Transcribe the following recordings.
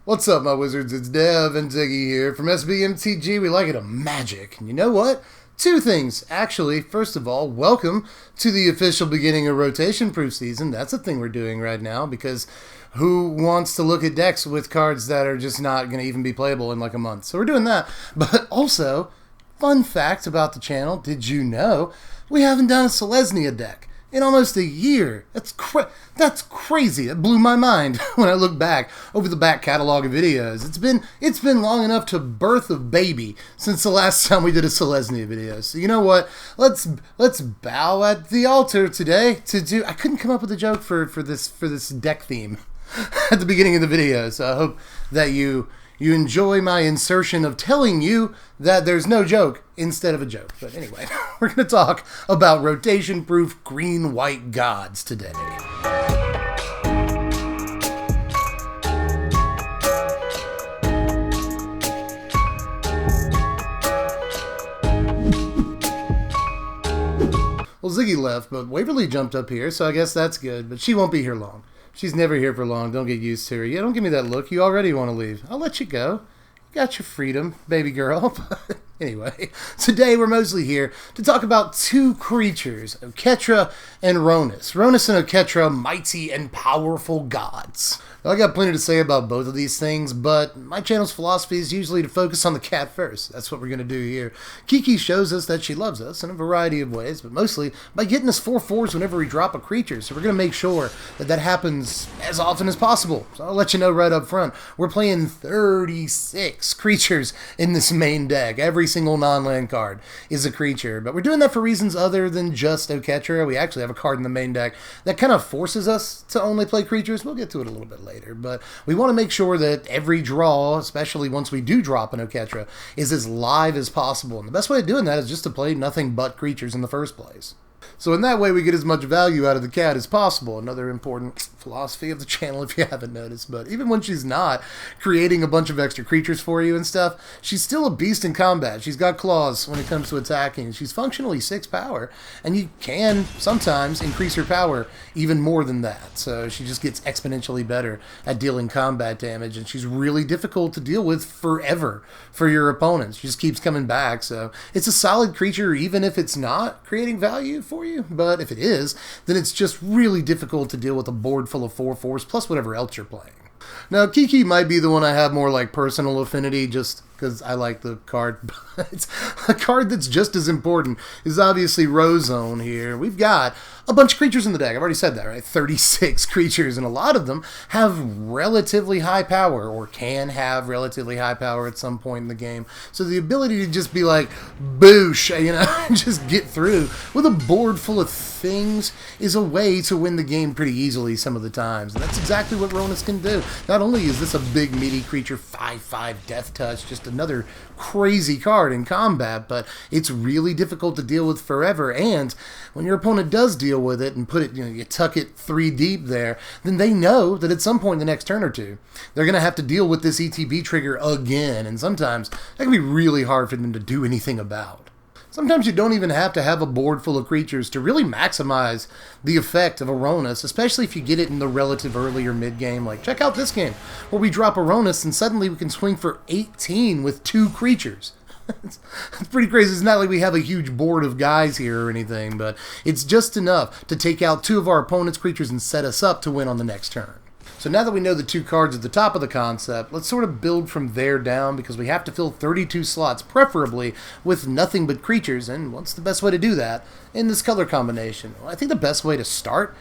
What's up, my wizards? It's Better Mtg here from Mtg. We like it a magic. And you know what? Two things, actually. First of all, welcome to the official beginning of rotation proof season. That's a thing we're doing right now because who wants to look at decks with cards that are just not going to even be playable in like a month? So we're doing that. But also, fun fact about the channel, did you know we haven't done a Selesnya deck in almost a year? That's crazy. That blew my mind when I look back over the back catalog of videos. It's been long enough to birth a baby since the last time we did a Selesnya video. So you know what? Let's bow at the altar today to do. I couldn't come up with a joke for this deck theme at the beginning of the video. So I hope that you enjoy my insertion of telling you that there's no joke instead of a joke. But anyway, we're going to talk about rotation-proof green-white gods today. Well, Ziggy left, but Waverly jumped up here, so I guess that's good. But she won't be here long. She's never here for long. Don't get used to her. Yeah, don't give me that look. You already want to leave. I'll let you go. You got your freedom, baby girl. But anyway, today we're mostly here to talk about two creatures, Oketra and Rhonas. Rhonas and Oketra, mighty and powerful gods. Now, I got plenty to say about both of these things, but my channel's philosophy is usually to focus on the cat first. That's what we're going to do here. Kiki shows us that she loves us in a variety of ways, but mostly by getting us 4/4s whenever we drop a creature. So we're going to make sure that that happens as often as possible. So I'll let you know right up front. We're playing 36 creatures in this main deck. Every single non-land card is a creature, but we're doing that for reasons other than just Oketra. We actually have a card in the main deck that kind of forces us to only play creatures. We'll get to it a little bit later. But we want to make sure that every draw, especially once we do drop an Oketra, is as live as possible. And the best way of doing that is just to play nothing but creatures in the first place. So in that way, we get as much value out of the cat as possible. Another important philosophy of the channel, if you haven't noticed. But even when she's not creating a bunch of extra creatures for you and stuff, she's still a beast in combat. She's got claws when it comes to attacking. She's functionally 6 power, and you can sometimes increase her power even more than that. So she just gets exponentially better at dealing combat damage, and she's really difficult to deal with forever for your opponents. She just keeps coming back. So it's a solid creature even if it's not creating value for you, but if it is, then it's just really difficult to deal with a board full of 4/4s plus whatever else you're playing. Now, Kiki might be the one I have more like personal affinity just because I like the card, but it's a card that's just as important is obviously Rozone here. We've got a bunch of creatures in the deck. I've already said that, right? 36 creatures, and a lot of them have relatively high power or can have relatively high power at some point in the game. So the ability to just be like, boosh, and just get through with a board full of things is a way to win the game pretty easily some of the times. And that's exactly what Rhonas can do. Not only is this a big meaty creature, 5/5 Death Touch, just another crazy card in combat, but it's really difficult to deal with forever. And when your opponent does deal with it and put it, you tuck it 3 deep there, then they know that at some point in the next turn or two, they're going to have to deal with this ETB trigger again. And sometimes that can be really hard for them to do anything about. Sometimes you don't even have to have a board full of creatures to really maximize the effect of a Rhonas, especially if you get it in the relative early or mid-game. Like, check out this game, where we drop a Rhonas and suddenly we can swing for 18 with 2 creatures. It's pretty crazy. It's not like we have a huge board of guys here or anything, but it's just enough to take out 2 of our opponent's creatures and set us up to win on the next turn. So now that we know the 2 cards at the top of the concept, let's sort of build from there down because we have to fill 32 slots, preferably with nothing but creatures. And what's the best way to do that in this color combination? Well, I think the best way to start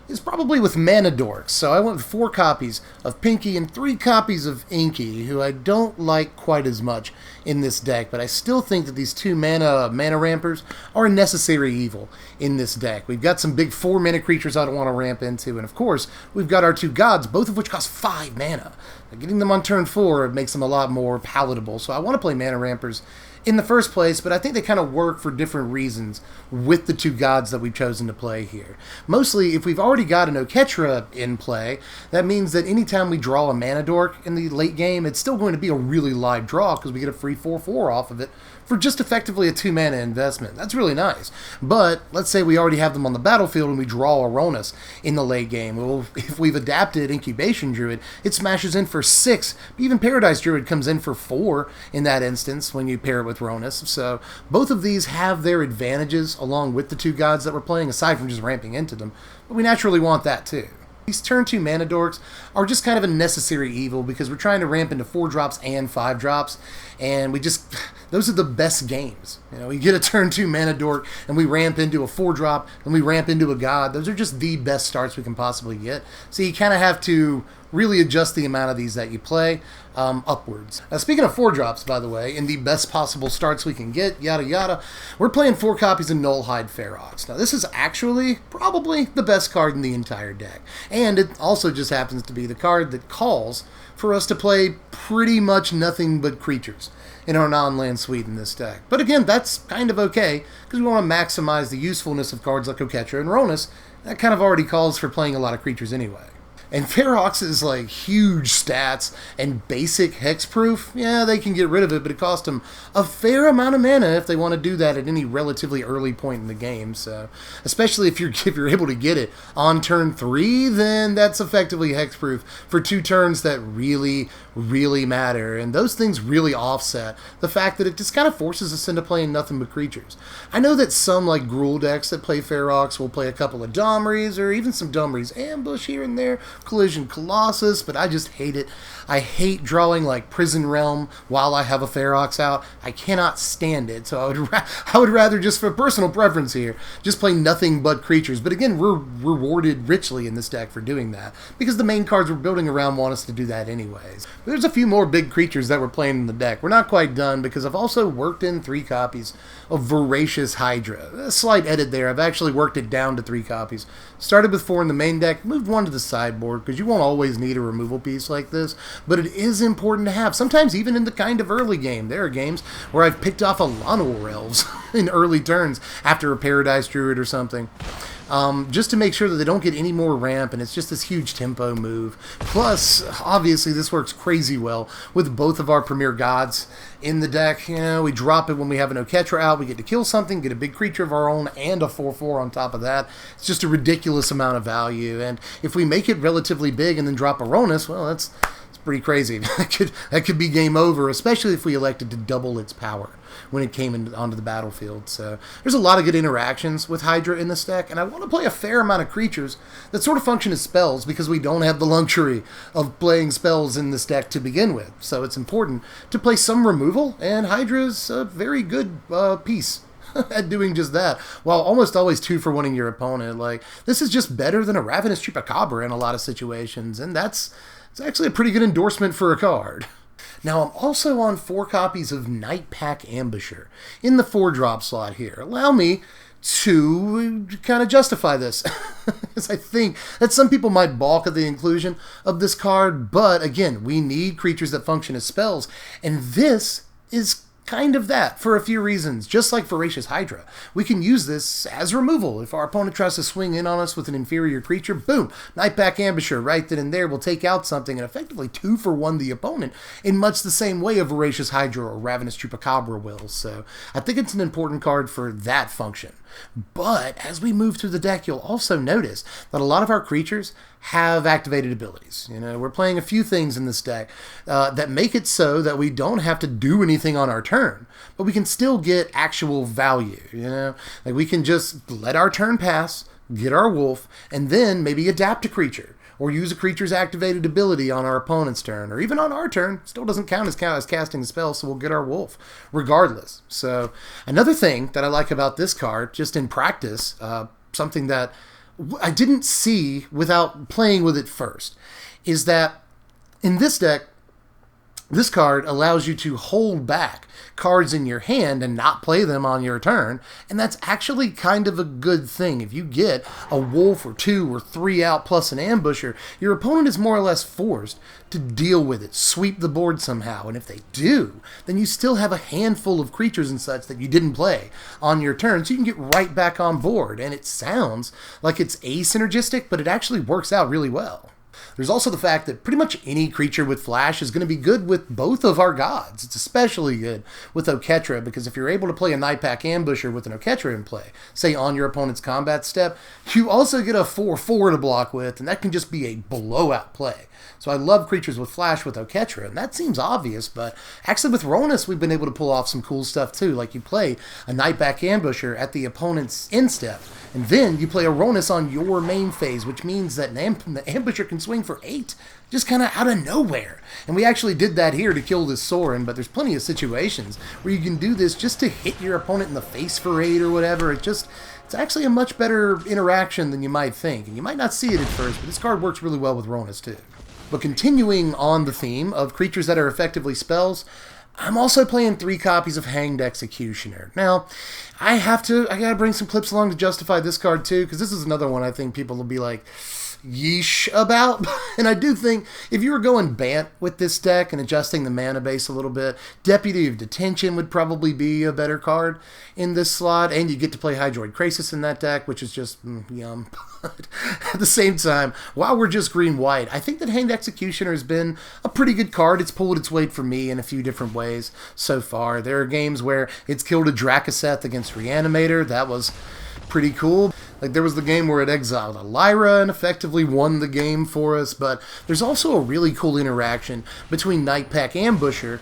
is probably with Mana Dorks. So I went with 4 copies of Pinky and 3 copies of Inky, who I don't like quite as much in this deck, but I still think that these 2 mana rampers are a necessary evil in this deck. We've got some big 4-mana creatures I don't want to ramp into, and of course, we've got our 2 gods, both of which cost 5 mana. Getting them on turn 4 makes them a lot more palatable, so I want to play mana rampers in the first place, but I think they kind of work for different reasons with the two gods that we've chosen to play here. Mostly, if we've already got an Oketra in play, that means that anytime we draw a mana dork in the late game, it's still going to be a really live draw because we get a free 4/4 off of it for just effectively a 2 mana investment. That's really nice. But let's say we already have them on the battlefield and we draw a Rhonas in the late game. Well, if we've adapted Incubation Druid, it smashes in for 6. Even Paradise Druid comes in for 4 in that instance when you pair it with Rhonas. So both of these have their advantages along with the two gods that we're playing, aside from just ramping into them. But we naturally want that too. These turn 2 mana dorks are just kind of a necessary evil because we're trying to ramp into 4 drops and 5 drops, and those are the best games. You know, we get a turn 2 mana dork and we ramp into a 4 drop and we ramp into a god. Those are just the best starts we can possibly get. So you kind of have to really adjust the amount of these that you play upwards. Now, speaking of 4 drops, by the way, in the best possible starts we can get, yada yada, we're playing 4 copies of Nullhide Ferox. Now, this is actually probably the best card in the entire deck. And it also just happens to be the card that calls for us to play pretty much nothing but creatures in our non-land suite in this deck. But again, that's kind of okay, because we want to maximize the usefulness of cards like Oketra and Rhonas. That kind of already calls for playing a lot of creatures anyway. And Ferox's like huge stats and basic hexproof, yeah, they can get rid of it, but it costs them a fair amount of mana if they want to do that at any relatively early point in the game. So, especially if you're able to get it on turn 3, then that's effectively hexproof for 2 turns that really matter. And those things really offset the fact that it just kind of forces us into playing nothing but creatures. I know that some like Gruul decks that play Ferox will play a couple of Domries or even some Domries Ambush here and there, Collision Colossus, but I just hate it. I hate drawing like Prison Realm while I have a Ferox out. I cannot stand it, so I would rather, just for personal preference here, just play nothing but creatures. But again, we're rewarded richly in this deck for doing that, because the main cards we're building around want us to do that anyways. But there's a few more big creatures that we're playing in the deck. We're not quite done, because I've also worked in 3 copies of Voracious Hydra. A slight edit there. I've actually worked it down to 3 copies. Started with 4 in the main deck, moved 1 to the sideboard, because you won't always need a removal piece like this, but it is important to have. Sometimes even in the kind of early game. There are games where I've picked off a Llanowar Elves in early turns after a Paradise Druid or something. Just to make sure that they don't get any more ramp, and it's just this huge tempo move. Plus, obviously, this works crazy well with both of our premier gods in the deck. You know, we drop it when we have an Oketra out, we get to kill something, get a big creature of our own, and a 4/4 on top of that. It's just a ridiculous amount of value, and if we make it relatively big and then drop a Rhonas, well, that's pretty crazy. That could be game over, especially if we elected to double its power when it came onto the battlefield. So there's a lot of good interactions with Hydra in this deck, and I want to play a fair amount of creatures that sort of function as spells, because we don't have the luxury of playing spells in this deck to begin with. So it's important to play some removal, and Hydra's a very good piece at doing just that, while almost always 2 for 1-ing your opponent. Like, this is just better than a Ravenous Chupacabra in a lot of situations, and it's actually a pretty good endorsement for a card. Now, I'm also on 4 copies of Nightpack Ambusher in the 4-drop slot here. Allow me to kind of justify this, because I think that some people might balk at the inclusion of this card, but again, we need creatures that function as spells, and this is kind of that for a few reasons. Just like Voracious Hydra, we can use this as removal. If our opponent tries to swing in on us with an inferior creature, boom, Nightpack Ambusher right then and there will take out something and effectively 2 for 1 the opponent in much the same way a Voracious Hydra or Ravenous Chupacabra will. So I think it's an important card for that function. But as we move through the deck, you'll also notice that a lot of our creatures have activated abilities. You know, we're playing a few things in this deck that make it so that we don't have to do anything on our turn, but we can still get actual value. You know, like we can just let our turn pass, get our wolf, and then maybe adapt a creature, or use a creature's activated ability on our opponent's turn, or even on our turn. Still doesn't count as casting a spell, so we'll get our wolf regardless. So another thing that I like about this card, just in practice, something that I didn't see without playing with it first, is that in this deck, This card allows you to hold back cards in your hand and not play them on your turn, and that's actually kind of a good thing. If you get a wolf or 2 or 3 out plus an ambusher, your opponent is more or less forced to deal with it, sweep the board somehow, and if they do, then you still have a handful of creatures and such that you didn't play on your turn, so you can get right back on board, and it sounds like it's asynergistic, but it actually works out really well. There's also the fact that pretty much any creature with flash is going to be good with both of our gods. It's especially good with Oketra, because if you're able to play a Nightpack Ambusher with an Oketra in play, say on your opponent's combat step, you also get a 4/4 to block with, and that can just be a blowout play. So I love creatures with flash with Oketra, and that seems obvious, but actually with Rhonas we've been able to pull off some cool stuff too. Like you play a Nightpack Ambusher at the opponent's end step, and then you play a Rhonas on your main phase, which means that the Ambusher can swing for 8, just kind of out of nowhere. And we actually did that here to kill this Sorin, but there's plenty of situations where you can do this just to hit your opponent in the face for 8 or whatever. It's actually a much better interaction than you might think, and you might not see it at first, but this card works really well with Rhonas too. But continuing on the theme of creatures that are effectively spells, I'm also playing 3 copies of Hanged Executioner. Now, I gotta bring some clips along to justify this card too, because this is another one I think people will be like, yeesh about. And I do think if you were going Bant with this deck and adjusting the mana base a little bit, Deputy of Detention would probably be a better card in this slot, and you get to play Hydroid Krasis in that deck, which is just yum. But at the same time, while we're just green-white, I think that Hanged Executioner has been a pretty good card. It's pulled its weight for me in a few different ways so far. There are games where it's killed a Drakaseth against Reanimator. That was pretty cool. Like, there was the game where it exiled a Lyra and effectively won the game for us, but there's also a really cool interaction between Nightpack Ambusher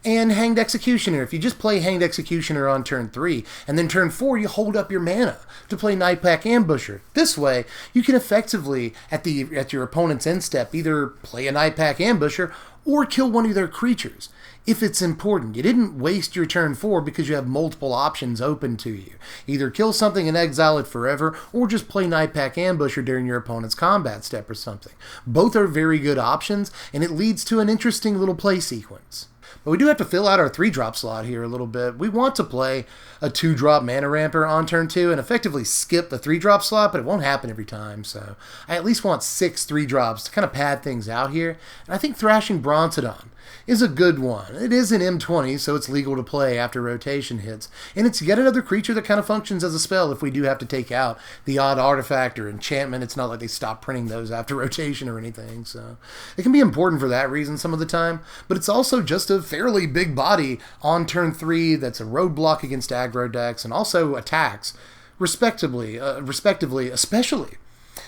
and Hanged Executioner. If you just play Hanged Executioner on turn 3, and then turn 4 you hold up your mana to play Nightpack Ambusher. This way, you can effectively, at your opponent's end step, either play a Nightpack Ambusher or kill one of their creatures. If it's important, you didn't waste your turn 4 because you have multiple options open to you. Either kill something and exile it forever, or just play Nightpack Ambusher during your opponent's combat step or something. Both are very good options, and it leads to an interesting little play sequence. But we do have to fill out our 3-drop slot here a little bit. We want to play a 2-drop Mana Ramper on turn 2 and effectively skip the 3-drop slot, but it won't happen every time, so I at least want 6 3-drops to kind of pad things out here. And I think Thrashing Brontodon is a good one. It is an M20, so it's legal to play after rotation hits, and it's yet another creature that kind of functions as a spell if we do have to take out the odd artifact or enchantment. It's not like they stop printing those after rotation or anything, so it can be important for that reason some of the time, but it's also just a fairly big body on turn 3 that's a roadblock against aggro decks and also attacks respectively, especially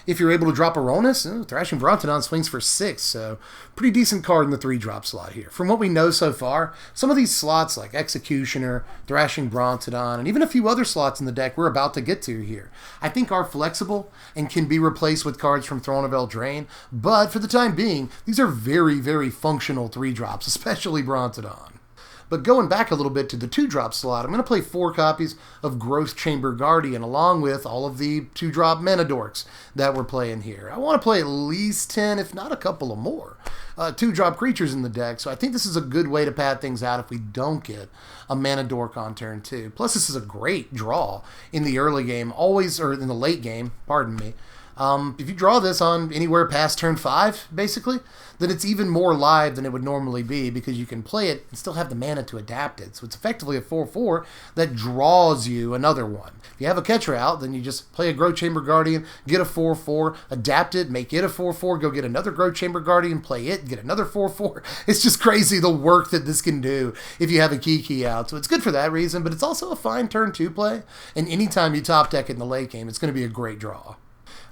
if you're able to drop a Rhonas. Thrashing Brontodon swings for 6, so pretty decent card in the 3-drop slot here. From what we know so far, some of these slots like Executioner, Thrashing Brontodon, and even a few other slots in the deck we're about to get to here, I think are flexible and can be replaced with cards from Throne of Eldraine, but for the time being, these are very, very functional 3-drops, especially Brontodon. But going back a little bit to the 2-drop slot, I'm going to play 4 copies of Growth Chamber Guardian along with all of the 2-drop Mana Dorks that we're playing here. I want to play at least 10, if not a couple of more, 2-drop creatures in the deck, so I think this is a good way to pad things out if we don't get a Mana Dork on turn 2. Plus, this is a great draw in the early game, or in the late game, pardon me. If you draw this on anywhere past turn 5, basically, then it's even more live than it would normally be because you can play it and still have the mana to adapt it. So it's effectively a 4/4 that draws you another one. If you have a Oketra out, then you just play a Growth Chamber Guardian, get a 4/4, adapt it, make it a 4/4, go get another Growth Chamber Guardian, play it, get another 4/4. It's just crazy the work that this can do if you have a key out. So it's good for that reason, but it's also a fine turn 2 play. And anytime you top deck it in the late game, it's going to be a great draw.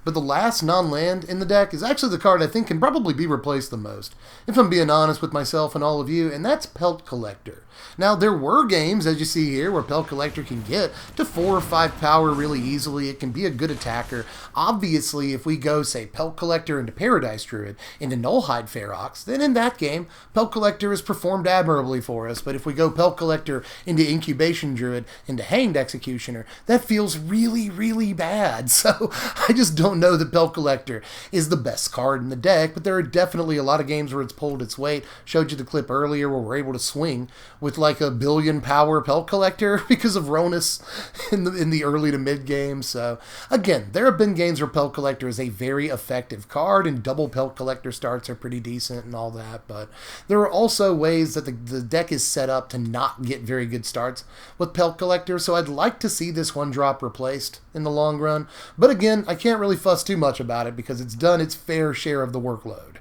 But the last non-land in the deck is actually the card I think can probably be replaced the most, if I'm being honest with myself and all of you, and that's Pelt Collector. Now, there were games, as you see here, where Pelt Collector can get to 4 or 5 power really easily. It can be a good attacker. Obviously, if we go, say, Pelt Collector into Paradise Druid, into Nullhide Ferox, then in that game, Pelt Collector has performed admirably for us. But if we go Pelt Collector into Incubation Druid, into Hanged Executioner, that feels really, really bad. So I just don't don't know that Pelt Collector is the best card in the deck, but there are definitely a lot of games where it's pulled its weight. Showed you the clip earlier where we're able to swing with like a 1 billion power Pelt Collector because of Rhonas in the early to mid game. So again, there have been games where Pelt Collector is a very effective card, and double Pelt Collector starts are pretty decent and all that, but there are also ways that the deck is set up to not get very good starts with Pelt Collector, so I'd like to see this one drop replaced in the long run. But again, I can't really fuss too much about it because it's done its fair share of the workload.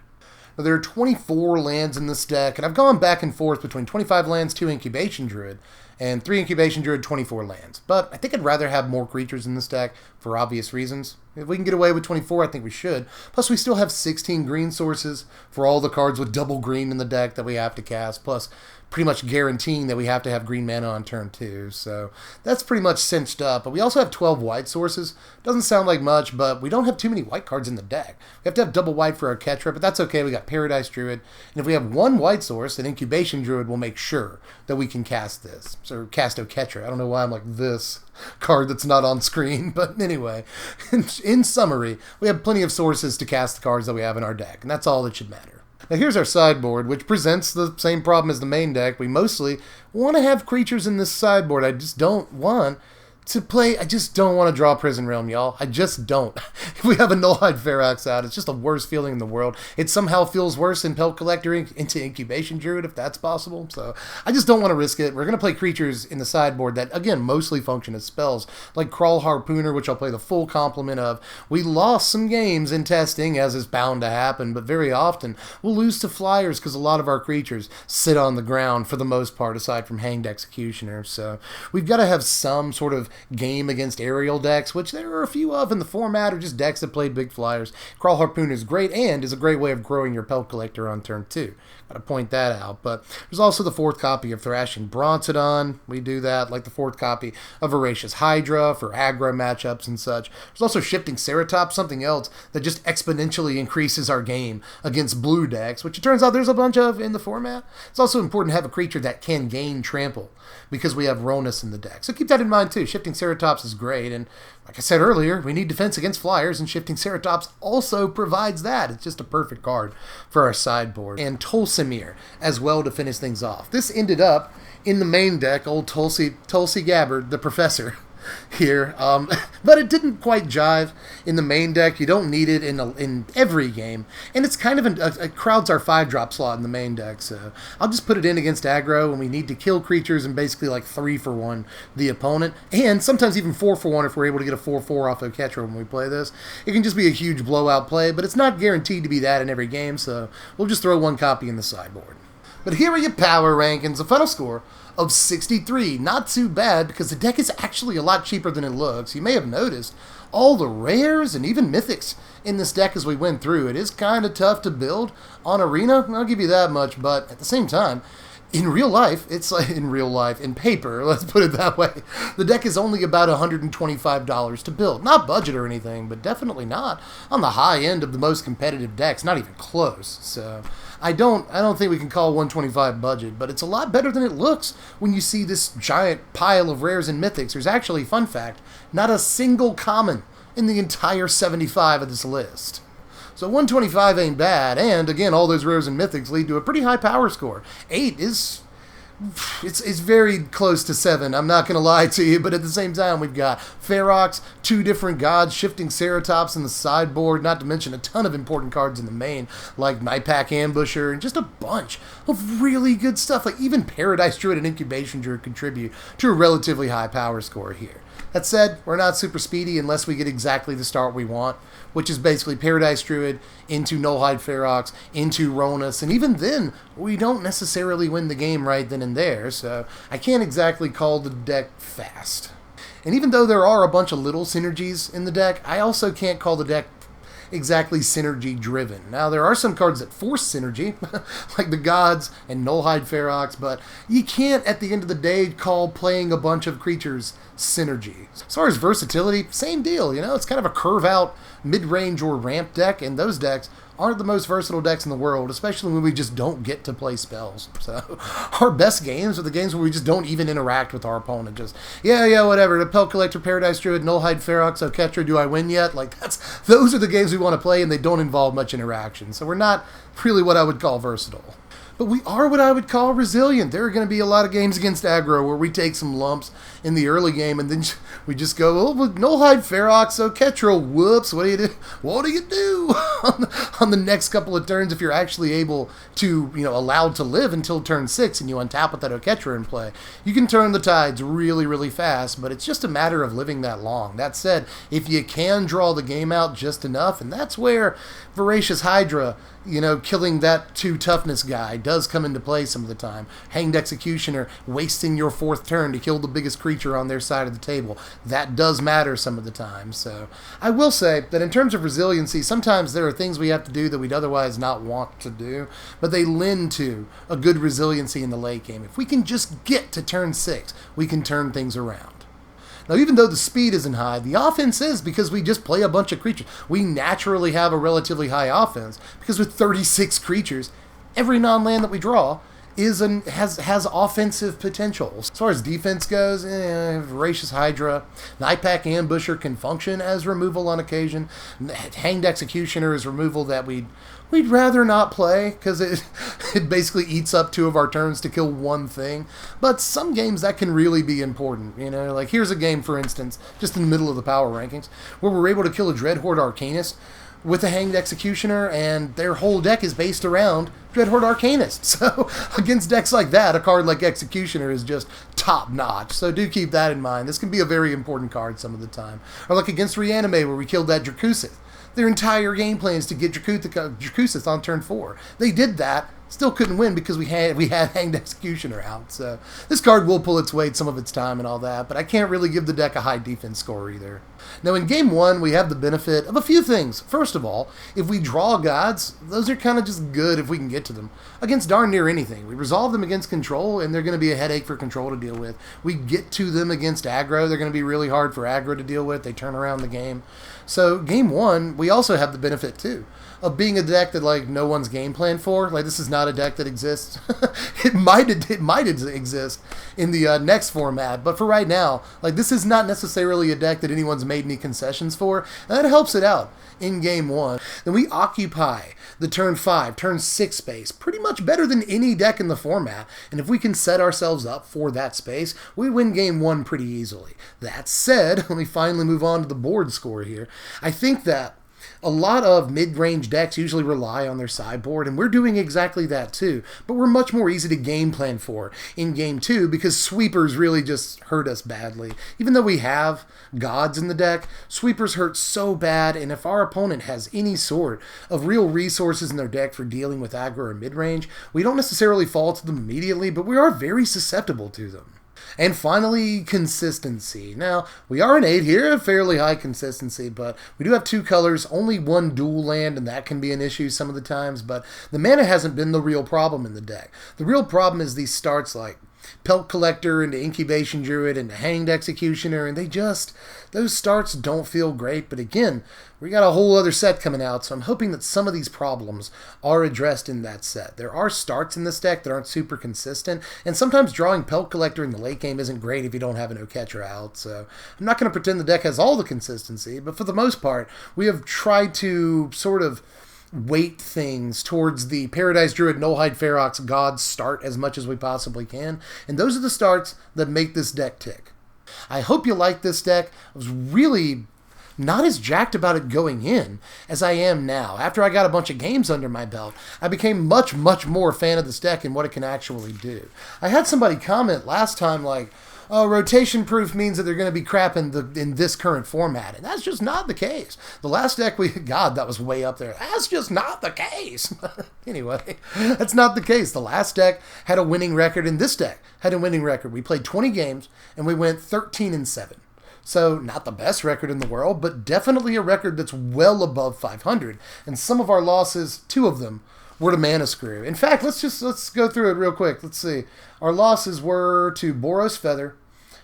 Now, there are 24 lands in this deck, and I've gone back and forth between 25 lands, 2 Incubation Druid, and 3 Incubation Druid, 24 lands. But I think I'd rather have more creatures in this deck for obvious reasons. If we can get away with 24, I think we should. Plus, we still have 16 green sources for all the cards with double green in the deck that we have to cast, plus pretty much guaranteeing that we have to have green mana on turn 2. So that's pretty much cinched up. But we also have 12 white sources. Doesn't sound like much, but we don't have too many white cards in the deck. We have to have double white for our Oketra, but that's okay. We got Paradise Druid. And if we have one white source, then Incubation Druid will make sure that we can cast this. So cast Oketra. I don't know why I'm like this card that's not on screen, but anyway, in summary, we have plenty of sources to cast the cards that we have in our deck, and that's all that should matter. Now here's our sideboard, which presents the same problem as the main deck. We mostly want to have creatures in this sideboard. I just don't want to play. I just don't want to draw Prison Realm, y'all. I just don't. If we have a Nullhide Ferox out, it's just the worst feeling in the world. It somehow feels worse than Pelt Collector into Incubation Druid, if that's possible. So I just don't want to risk it. We're going to play creatures in the sideboard that, again, mostly function as spells, like Crawl Harpooner, which I'll play the full complement of. We lost some games in testing, as is bound to happen, but very often we'll lose to Flyers because a lot of our creatures sit on the ground for the most part, aside from Hanged Executioner. So we've got to have some sort of game against aerial decks, which there are a few of in the format, or just decks that play big flyers. Crawl Harpooner is great, and is a great way of growing your Pelt Collector on turn 2. Gotta point that out. But there's also the 4th copy of Thrashing Brontodon. We do that, like the 4th copy of Voracious Hydra for aggro matchups and such. There's also Shifting Ceratops, something else that just exponentially increases our game against blue decks, which it turns out there's a bunch of in the format. It's also important to have a creature that can gain trample, because we have Rhonas in the deck. So keep that in mind too. Shifting Ceratops is great, and like I said earlier, we need defense against flyers, and Shifting Ceratops also provides that. It's just a perfect card for our sideboard. And Tolsimir as well to finish things off. This ended up in the main deck, old Tulsi Gabbard, the professor here, but it didn't quite jive in the main deck. You don't need it in every game, and it's kind of it crowds our 5-drop slot in the main deck, so I'll just put it in against aggro when we need to kill creatures and basically like 3-for-1 the opponent, and sometimes even 4-for-1 if we're able to get a 4-4 off Oketra when we play this. It can just be a huge blowout play, but it's not guaranteed to be that in every game, so we'll just throw one copy in the sideboard. But here are your power rankings. The final score of 63. Not too bad, because the deck is actually a lot cheaper than it looks. You may have noticed all the rares and even mythics in this deck as we went through. It is kind of tough to build on Arena, I'll give you that much, but at the same time, in real life, it's like in paper, let's put it that way, the deck is only about $125 to build. Not budget or anything, but definitely not on the high end of the most competitive decks, not even close. So I don't think we can call 125 budget, but it's a lot better than it looks when you see this giant pile of rares and mythics. There's actually, fun fact, not a single common in the entire 75 of this list. So 125 ain't bad, and again, all those rares and mythics lead to a pretty high power score. 8 is... It's very close to 7, I'm not going to lie to you, but at the same time, we've got Ferox, 2 different gods, Shifting Ceratops in the sideboard, not to mention a ton of important cards in the main, like Nightpack Ambusher, and just a bunch of really good stuff. Like even Paradise Druid and Incubation Druid contribute to a relatively high power score here. That said, we're not super speedy unless we get exactly the start we want, which is basically Paradise Druid into Nullhide Ferox, into Rhonas, and even then, we don't necessarily win the game right then and there, so I can't exactly call the deck fast. And even though there are a bunch of little synergies in the deck, I also can't call the deck exactly synergy driven. Now there are some cards that force synergy, like the gods and Nullhide Ferox, but you can't at the end of the day call playing a bunch of creatures synergy. As far as versatility, same deal, you know, it's kind of a curve out mid-range or ramp deck, and those decks aren't the most versatile decks in the world, especially when we just don't get to play spells. So our best games are the games where we just don't even interact with our opponent. Just, yeah, whatever. The Pelt Collector, Paradise Druid, Nullhide, Ferox, Oketra, do I win yet? Like, those are the games we want to play, and they don't involve much interaction. So we're not really what I would call versatile. But we are what I would call resilient. There are going to be a lot of games against aggro where we take some lumps in the early game and then we just go, oh, Nullhide, Ferox, Oketra, whoops, what do you do? What do you do on the next couple of turns if you're actually able to, allowed to live until turn 6 and you untap with that Oketra in play? You can turn the tides really, really fast, but it's just a matter of living that long. That said, if you can draw the game out just enough, and that's where Voracious Hydra, killing that 2 toughness guy does come into play some of the time. Hanged Executioner, wasting your 4th turn to kill the biggest creature on their side of the table. That does matter some of the time. So I will say that in terms of resiliency, sometimes there are things we have to do that we'd otherwise not want to do, but they lend to a good resiliency in the late game. If we can just get to turn 6, we can turn things around. Now, even though the speed isn't high, the offense is because we just play a bunch of creatures. We naturally have a relatively high offense because with 36 creatures, every non-land that we draw has offensive potential. As far as defense goes, Voracious Hydra, Nightpack Ambusher can function as removal on occasion. Hanged Executioner is removal that we'd rather not play because it basically eats up 2 of our turns to kill 1 thing. But some games that can really be important. Like here's a game, for instance, just in the middle of the power rankings, where we're able to kill a Dreadhorde Arcanist with a Hanged Executioner, and their whole deck is based around Dreadhorde Arcanist. So against decks like that, a card like Executioner is just top-notch. So do keep that in mind. This can be a very important card some of the time. Or like against Reanimate, where we killed that Drakusith. Their entire game plan is to get Drakusith on turn 4. They did that, still couldn't win because we had Hanged Executioner out. So this card will pull its weight some of its time and all that, but I can't really give the deck a high defense score either. Now in game 1, we have the benefit of a few things. First of all, if we draw gods, those are kind of just good if we can get to them. Against darn near anything. We resolve them against control, and they're going to be a headache for control to deal with. We get to them against aggro, they're going to be really hard for aggro to deal with. They turn around the game. So game 1, we also have the benefit too of being a deck that like no one's game plan for. Like this is not a deck that exists. it might exist in the next format, but for right now, like this is not necessarily a deck that anyone's made any concessions for, and that helps it out in game 1. Then we occupy the turn 5, turn 6 space pretty much better than any deck in the format, and if we can set ourselves up for that space, we win game 1 pretty easily. That said, let me finally move on to the board score here. I think that a lot of mid-range decks usually rely on their sideboard, and we're doing exactly that too, but we're much more easy to game plan for in game 2 because sweepers really just hurt us badly. Even though we have gods in the deck, sweepers hurt so bad, and if our opponent has any sort of real resources in their deck for dealing with aggro or mid-range, we don't necessarily fall to them immediately, but we are very susceptible to them. And finally, consistency. Now, we are an 8 here, a fairly high consistency, but we do have 2 colors, only 1 dual land, and that can be an issue some of the times, but the mana hasn't been the real problem in the deck. The real problem is these starts like Pelt Collector into Incubation Druid into Hanged Executioner, and those starts don't feel great, but again, we got a whole other set coming out, so I'm hoping that some of these problems are addressed in that set. There are starts in this deck that aren't super consistent, and sometimes drawing Pelt Collector in the late game isn't great if you don't have an Oketra out, so I'm not going to pretend the deck has all the consistency, but for the most part, we have tried to sort of weight things towards the Paradise Druid, Nullhide, Ferox, Gods start as much as we possibly can, and those are the starts that make this deck tick. I hope you like this deck. I was really not as jacked about it going in as I am now. After I got a bunch of games under my belt, I became much, much more a fan of this deck and what it can actually do. I had somebody comment last time like, oh, rotation proof means that they're going to be crap in this current format. And that's just not the case. The last deck God, that was way up there. That's just not the case. Anyway, that's not the case. The last deck had a winning record, and this deck had a winning record. We played 20 games, and we went 13-7. So not the best record in the world, but definitely a record that's well above 500. And some of our losses, 2 of them, were to Mana Screw. In fact, let's go through it real quick. Let's see. Our losses were to Boros Feather,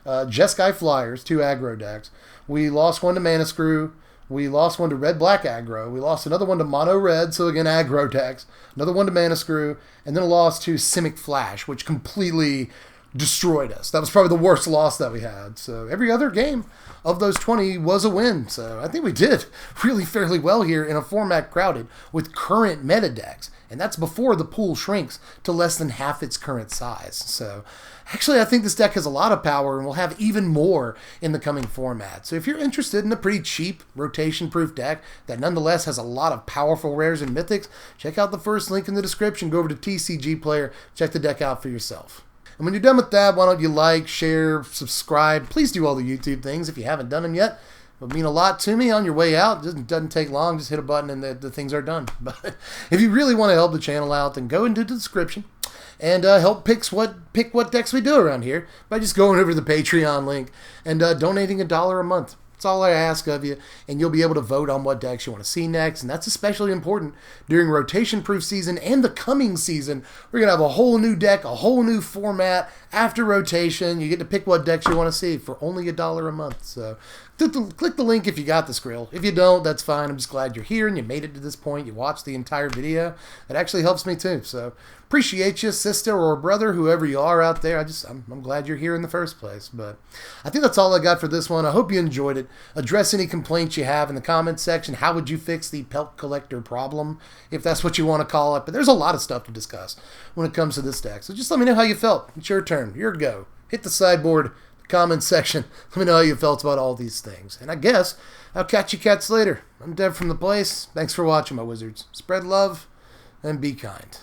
Jeskai Flyers, 2 aggro decks. We lost 1 to Mana Screw, We lost one to red-black aggro. We lost another one to mono-red, so again, aggro decks. Another one to Mana Screw, and then a loss to Simic Flash, which completely destroyed us. That was probably the worst loss that we had. So every other game of those 20 was a win. So I think we did really fairly well here in a format crowded with current meta decks. And that's before the pool shrinks to less than half its current size. So actually, I think this deck has a lot of power and will have even more in the coming format. So if you're interested in a pretty cheap, rotation-proof deck that nonetheless has a lot of powerful rares and mythics, check out the first link in the description. Go over to TCG Player, check the deck out for yourself. And when you're done with that, why don't you like, share, subscribe. Please do all the YouTube things if you haven't done them yet. It would mean a lot to me on your way out. It doesn't take long. Just hit a button and the things are done. But if you really want to help the channel out, then go into the description and help pick what decks we do around here by just going over to the Patreon link and donating $1 a month. That's all I ask of you, and you'll be able to vote on what decks you want to see next, and that's especially important during rotation-proof season and the coming season. We're going to have a whole new deck, a whole new format after rotation. You get to pick what decks you want to see for only $1 a month. So click the link if you got the Skrill. If you don't, that's fine. I'm just glad you're here and you made it to this point. You watched the entire video. It actually helps me too. So appreciate you, sister or brother, whoever you are out there. I'm glad you're here in the first place. But I think that's all I got for this one. I hope you enjoyed it. Address any complaints you have in the comments section. How would you fix the Pelt Collector problem, if that's what you want to call it? But there's a lot of stuff to discuss when it comes to this deck. So just let me know how you felt. It's your turn. Your go. Hit the sideboard, the comments section. Let me know how you felt about all these things. And I guess I'll catch you cats later. I'm Dev from the place. Thanks for watching, my wizards. Spread love and be kind.